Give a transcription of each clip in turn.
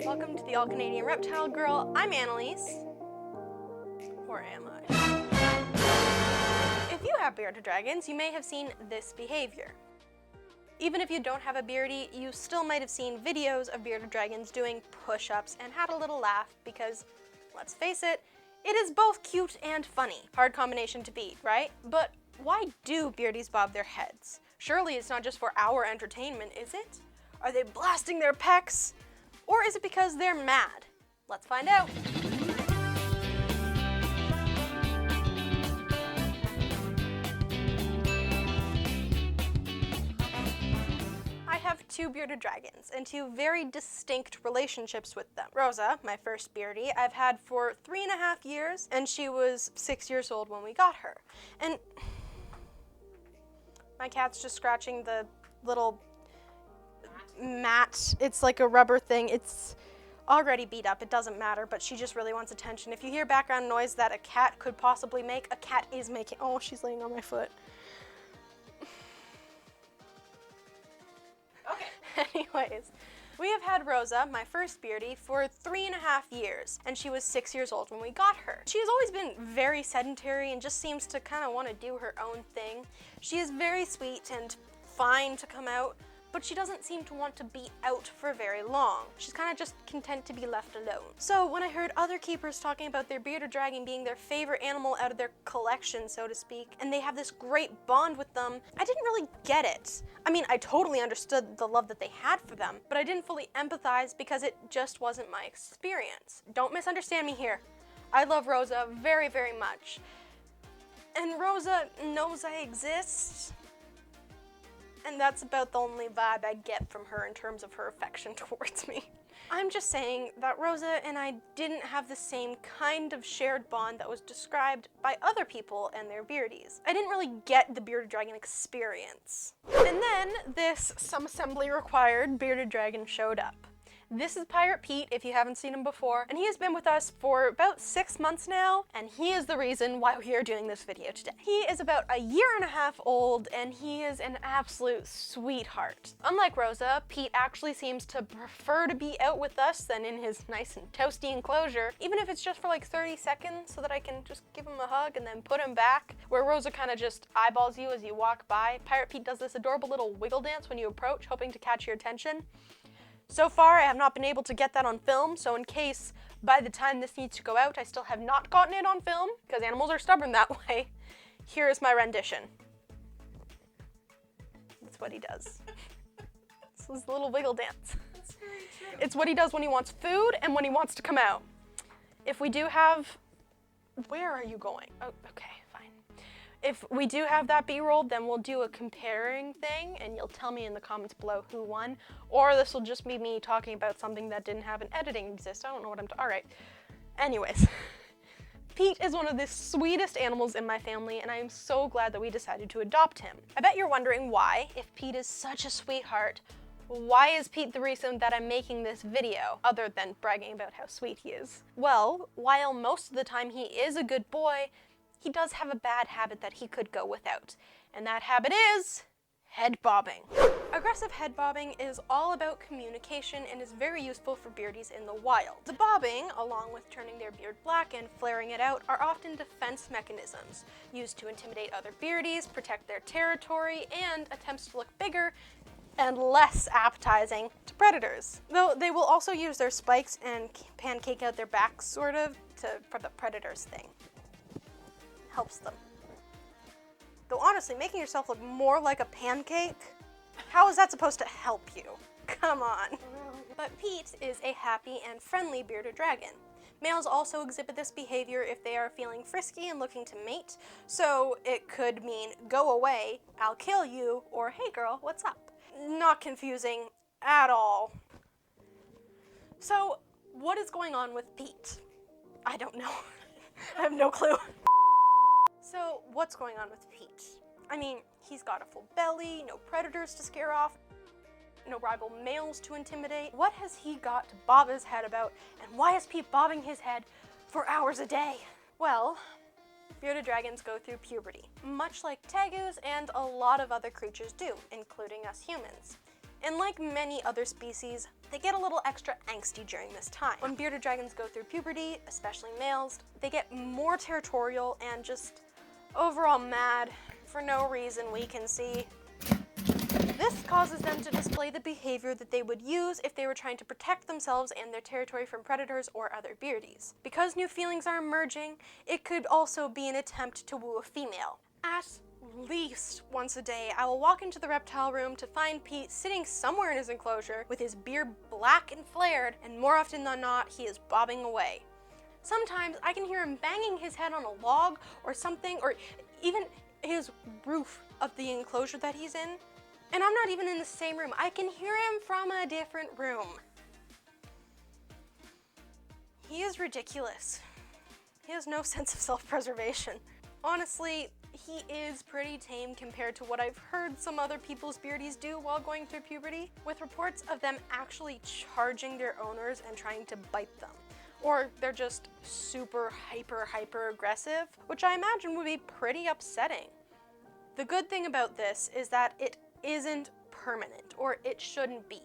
Welcome to the All Canadian Reptile Girl. I'm Annaliese. Or am I? If you have bearded dragons, you may have seen this behavior. Even if you don't have a beardy, you still might have seen videos of bearded dragons doing push-ups and had a little laugh because, let's face it, it is both cute and funny. Hard combination to beat, right? But why do beardies bob their heads? Surely it's not just for our entertainment, is it? Are they blasting their pecs? Or is it because they're mad? Let's find out. I have two bearded dragons and two very distinct relationships with them. Rosa, my first beardie, I've had for 3.5 years, and she was 6 years old when we got her. And my cat's just scratching the little mat. It's like a rubber thing. It's already beat up. It doesn't matter, but she just really wants attention. If you hear background noise that a cat could possibly make, a cat is making. Oh, she's laying on my foot. Okay. Anyways, we have had Rosa, my first beardie, for 3.5 years, and she was 6 years old when we got her. She has always been very sedentary and just seems to kind of want to do her own thing. She is very sweet and fine to come out, but she doesn't seem to want to be out for very long. She's kind of just content to be left alone. So when I heard other keepers talking about their bearded dragon being their favorite animal out of their collection, so to speak, and they have this great bond with them, I didn't really get it. I mean, I totally understood the love that they had for them, but I didn't fully empathize because it just wasn't my experience. Don't misunderstand me here. I love Rosa very, very much. And Rosa knows I exist. And that's about the only vibe I get from her in terms of her affection towards me. I'm just saying that Rosa and I didn't have the same kind of shared bond that was described by other people and their beardies. I didn't really get the bearded dragon experience. And then this some assembly required bearded dragon showed up. This is Pirate Pete, if you haven't seen him before, and he has been with us for about 6 months now, and he is the reason why we are doing this video today. He is about 1.5 years old, and he is an absolute sweetheart. Unlike Rosa, Pete actually seems to prefer to be out with us than in his nice and toasty enclosure, even if it's just for like 30 seconds so that I can just give him a hug and then put him back. Where Rosa kind of just eyeballs you as you walk by, Pirate Pete does this adorable little wiggle dance when you approach, hoping to catch your attention. So far, I have not been able to get that on film, so in case by the time this needs to go out, I still have not gotten it on film, because animals are stubborn that way, here is my rendition. That's what he does. It's his little wiggle dance. That's very true. It's what he does when he wants food and when he wants to come out. If we do have... Where are you going? Oh, okay. If we do have that B-roll, then we'll do a comparing thing, and you'll tell me in the comments below who won, or this will just be me talking about something that didn't have an editing exist. I don't know what I'm all right. Anyways, Pete is one of the sweetest animals in my family, and I am so glad that we decided to adopt him. I bet you're wondering why, if Pete is such a sweetheart, why is Pete the reason that I'm making this video, other than bragging about how sweet he is? Well, while most of the time he is a good boy, he does have a bad habit that he could go without, and that habit is head bobbing. Aggressive head bobbing is all about communication and is very useful for beardies in the wild. The bobbing, along with turning their beard black and flaring it out, are often defense mechanisms used to intimidate other beardies, protect their territory, and attempts to look bigger and less appetizing to predators. Though they will also use their spikes and pancake out their backs, sort of, for the predators thing. Helps them. Though honestly, making yourself look more like a pancake, how is that supposed to help you? Come on. But Pete is a happy and friendly bearded dragon. Males also exhibit this behavior if they are feeling frisky and looking to mate, so it could mean go away, I'll kill you, or hey girl, what's up? Not confusing at all. So what is going on with Pete? I don't know. I have no clue. So what's going on with Pete? I mean, he's got a full belly, no predators to scare off, no rival males to intimidate. What has he got to bob his head about, and why is Pete bobbing his head for hours a day? Well, bearded dragons go through puberty, much like tegus and a lot of other creatures do, including us humans. And like many other species, they get a little extra angsty during this time. When bearded dragons go through puberty, especially males, they get more territorial and just overall mad for no reason we can see. This causes them to display the behavior that they would use if they were trying to protect themselves and their territory from predators or other beardies. Because new feelings are emerging, it could also be an attempt to woo a female. At least once a day, I will walk into the reptile room to find Pete sitting somewhere in his enclosure with his beard black and flared, and more often than not, he is bobbing away. Sometimes I can hear him banging his head on a log or something, or even his roof of the enclosure that he's in. And I'm not even in the same room. I can hear him from a different room. He is ridiculous. He has no sense of self-preservation. Honestly, he is pretty tame compared to what I've heard some other people's beardies do while going through puberty, with reports of them actually charging their owners and trying to bite them. Or they're just super hyper aggressive, which I imagine would be pretty upsetting. The good thing about this is that it isn't permanent, or it shouldn't be.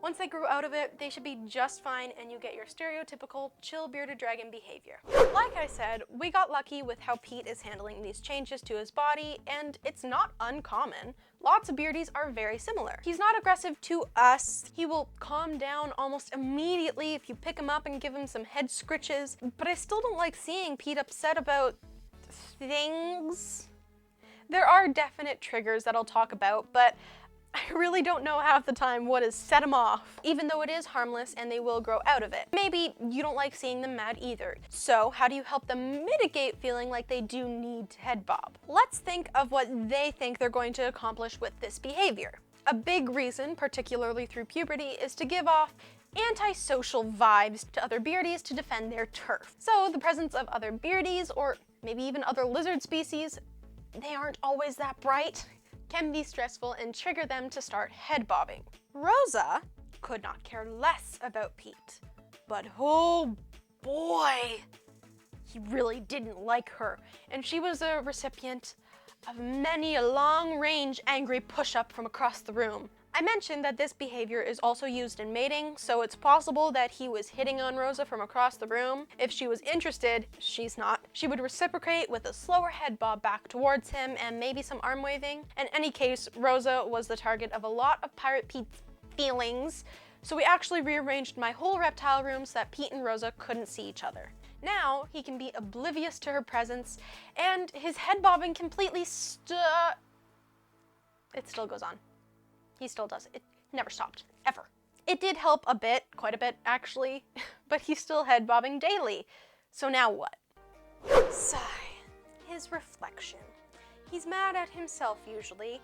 Once they grew out of it, they should be just fine and you get your stereotypical chill bearded dragon behavior. Like I said, we got lucky with how Pete is handling these changes to his body, and it's not uncommon. Lots of beardies are very similar. He's not aggressive to us. He will calm down almost immediately if you pick him up and give him some head scritches, but I still don't like seeing Pete upset about things. There are definite triggers that I'll talk about, but I really don't know half the time what has set them off, even though it is harmless and they will grow out of it. Maybe you don't like seeing them mad either. So how do you help them mitigate feeling like they do need to head bob? Let's think of what they think they're going to accomplish with this behavior. A big reason, particularly through puberty, is to give off antisocial vibes to other beardies to defend their turf. So the presence of other beardies, or maybe even other lizard species, they aren't always that bright, can be stressful and trigger them to start head bobbing. Rosa could not care less about Pete, but oh boy, he really didn't like her, and she was a recipient of many a long-range angry push-up from across the room. I mentioned that this behavior is also used in mating, so it's possible that he was hitting on Rosa from across the room. If she was interested, she's not, she would reciprocate with a slower head bob back towards him and maybe some arm waving. In any case, Rosa was the target of a lot of Pirate Pete's feelings, so we actually rearranged my whole reptile room so that Pete and Rosa couldn't see each other. Now, he can be oblivious to her presence, and his head bobbing completely it still goes on. He still does. It never stopped, ever. It did help a bit, quite a bit actually, but he's still head bobbing daily. So now what? Sigh. His reflection. He's mad at himself usually,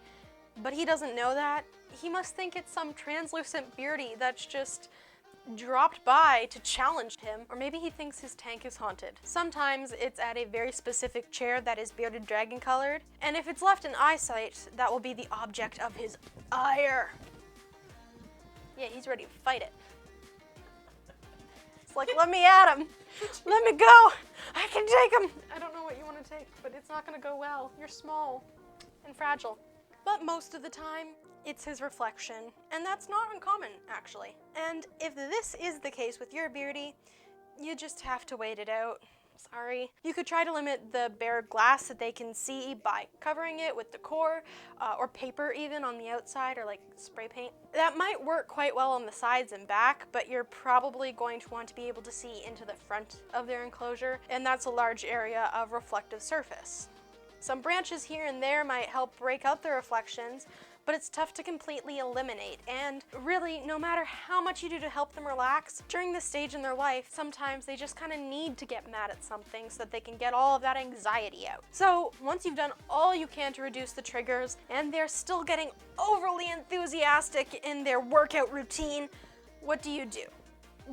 but he doesn't know that. He must think it's some translucent beardy that's just dropped by to challenge him, or maybe he thinks his tank is haunted. Sometimes it's at a very specific chair that is bearded dragon colored, and if it's left in eyesight, that will be the object of his ire. Yeah, he's ready to fight it. It's like, let me at him. Let me go. I can take him. I don't know what you want to take, but it's not gonna go well. You're small and fragile. But most of the time, it's his reflection, and that's not uncommon, actually. And if this is the case with your beardy, you just have to wait it out. Sorry. You could try to limit the bare glass that they can see by covering it with decor, or paper even on the outside, or like spray paint. That might work quite well on the sides and back, but you're probably going to want to be able to see into the front of their enclosure, and that's a large area of reflective surface. Some branches here and there might help break out the reflections, but it's tough to completely eliminate, and really, no matter how much you do to help them relax, during this stage in their life, sometimes they just kind of need to get mad at something so that they can get all of that anxiety out. So once you've done all you can to reduce the triggers, and they're still getting overly enthusiastic in their workout routine, what do?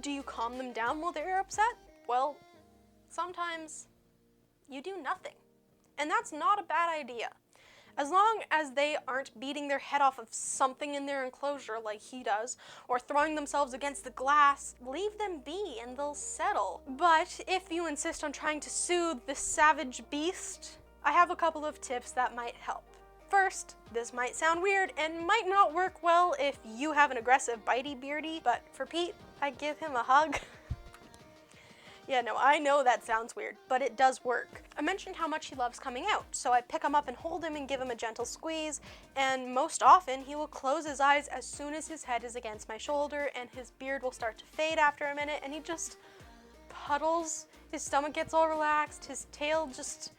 Do you calm them down while they're upset? Well, sometimes you do nothing. And that's not a bad idea. As long as they aren't beating their head off of something in their enclosure like he does, or throwing themselves against the glass, leave them be and they'll settle. But if you insist on trying to soothe this savage beast, I have a couple of tips that might help. first, this might sound weird and might not work well if you have an aggressive bitey beardy, but for Pete, I'd give him a hug. Yeah, no, I know that sounds weird, but it does work. I mentioned how much he loves coming out, so I pick him up and hold him and give him a gentle squeeze, and most often he will close his eyes as soon as his head is against my shoulder, and his beard will start to fade after a minute, and he just puddles. His stomach gets all relaxed, his tail just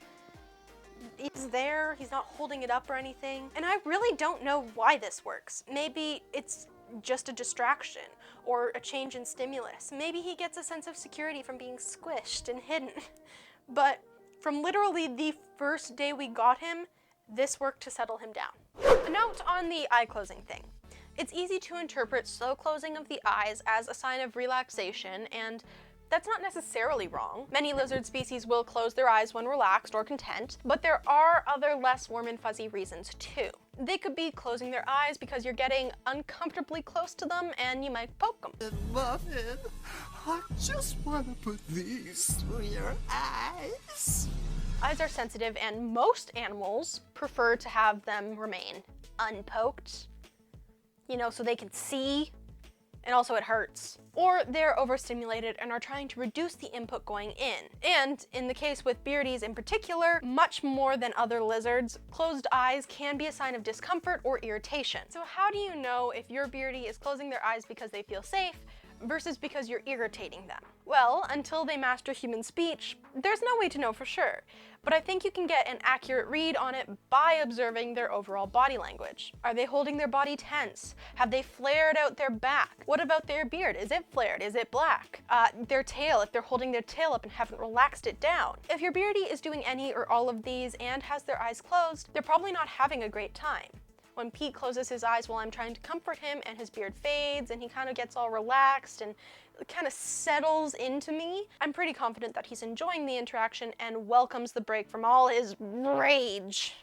is there, he's not holding it up or anything. And I really don't know why this works. Maybe it's just a distraction or a change in stimulus. Maybe he gets a sense of security from being squished and hidden. But from literally the first day we got him, this worked to settle him down. A note on the eye closing thing. It's easy to interpret slow closing of the eyes as a sign of relaxation, and that's not necessarily wrong. Many lizard species will close their eyes when relaxed or content, but there are other less warm and fuzzy reasons too. They could be closing their eyes because you're getting uncomfortably close to them and you might poke them. Muffin, I just want to put these through your eyes. Eyes are sensitive and most animals prefer to have them remain unpoked, you know, so they can see. And also it hurts. Or they're overstimulated and are trying to reduce the input going in. And in the case with beardies in particular, much more than other lizards, closed eyes can be a sign of discomfort or irritation. So how do you know if your beardie is closing their eyes because they feel safe versus because you're irritating them? Well, until they master human speech, there's no way to know for sure. But I think you can get an accurate read on it by observing their overall body language. Are they holding their body tense? Have they flared out their back? What about their beard? Is it flared? Is it black? Their tail, if they're holding their tail up and haven't relaxed it down. If your beardie is doing any or all of these and has their eyes closed, they're probably not having a great time. When Pete closes his eyes while I'm trying to comfort him and his beard fades and he kind of gets all relaxed and kind of settles into me, I'm pretty confident that he's enjoying the interaction and welcomes the break from all his rage.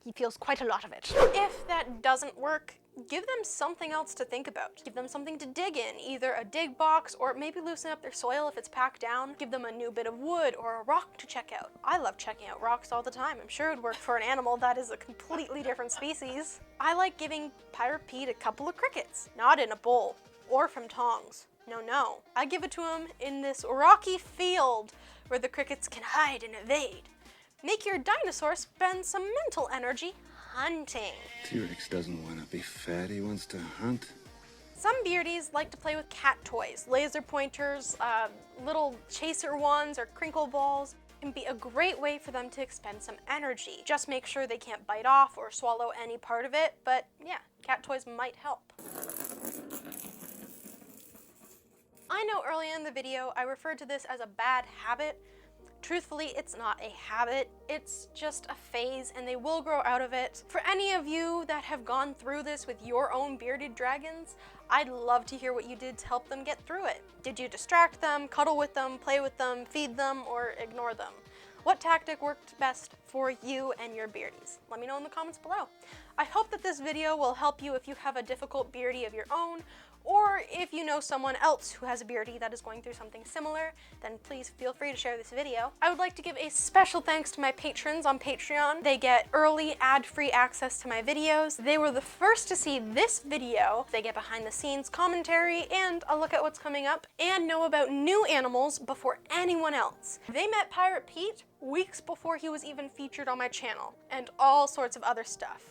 He feels quite a lot of it. If that doesn't work, give them something else to think about. Give them something to dig in, either a dig box or maybe loosen up their soil if it's packed down. Give them a new bit of wood or a rock to check out. I love checking out rocks all the time. I'm sure it would work for an animal that is a completely different species. I like giving Pirate Pete a couple of crickets, not in a bowl or from tongs. No. I give it to him in this rocky field where the crickets can hide and evade. Make your dinosaur spend some mental energy hunting. T-Rex doesn't want to be fat, he wants to hunt. Some beardies like to play with cat toys, laser pointers, little chaser ones, or crinkle balls. It can be a great way for them to expend some energy. Just make sure they can't bite off or swallow any part of it, but yeah, cat toys might help. I know early in the video I referred to this as a bad habit. Truthfully, it's not a habit, it's just a phase and they will grow out of it. For any of you that have gone through this with your own bearded dragons, I'd love to hear what you did to help them get through it. Did you distract them, cuddle with them, play with them, feed them, or ignore them? What tactic worked best for you and your beardies? Let me know in the comments below. I hope that this video will help you if you have a difficult beardie of your own, or if you know someone else who has a beardie that is going through something similar, then please feel free to share this video. I would like to give a special thanks to my patrons on Patreon. They get early ad-free access to my videos. They were the first to see this video. They get behind the scenes commentary and a look at what's coming up and know about new animals before anyone else. They met Pirate Pete weeks before he was even featured on my channel and all sorts of other stuff.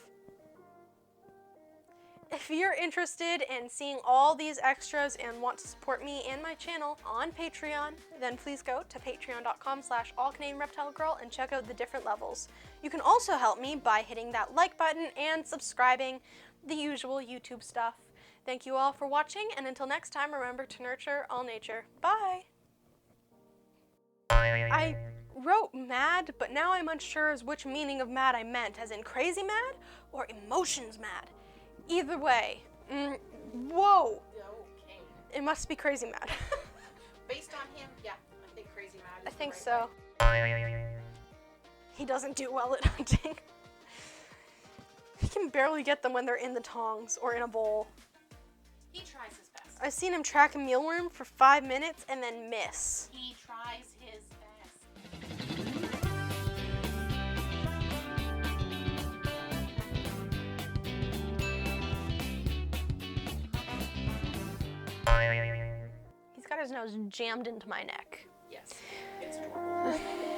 If you're interested in seeing all these extras and want to support me and my channel on Patreon, then please go to patreon.com/allcanadianreptilegirl and check out the different levels. You can also help me by hitting that like button and subscribing, the usual YouTube stuff. Thank you all for watching, and until next time, remember to nurture all nature. Bye! I wrote mad, but now I'm unsure as which meaning of mad I meant, as in crazy mad or emotions mad. Either way, whoa! Okay. It must be crazy mad. Based on him, yeah, I think crazy mad is I think the so. right way. He doesn't do well at hunting. He can barely get them when they're in the tongs or in a bowl. He tries his best. I've seen him track a mealworm for 5 minutes and then miss. He tries his best. He's got his nose jammed into my neck. Yes, it's adorable.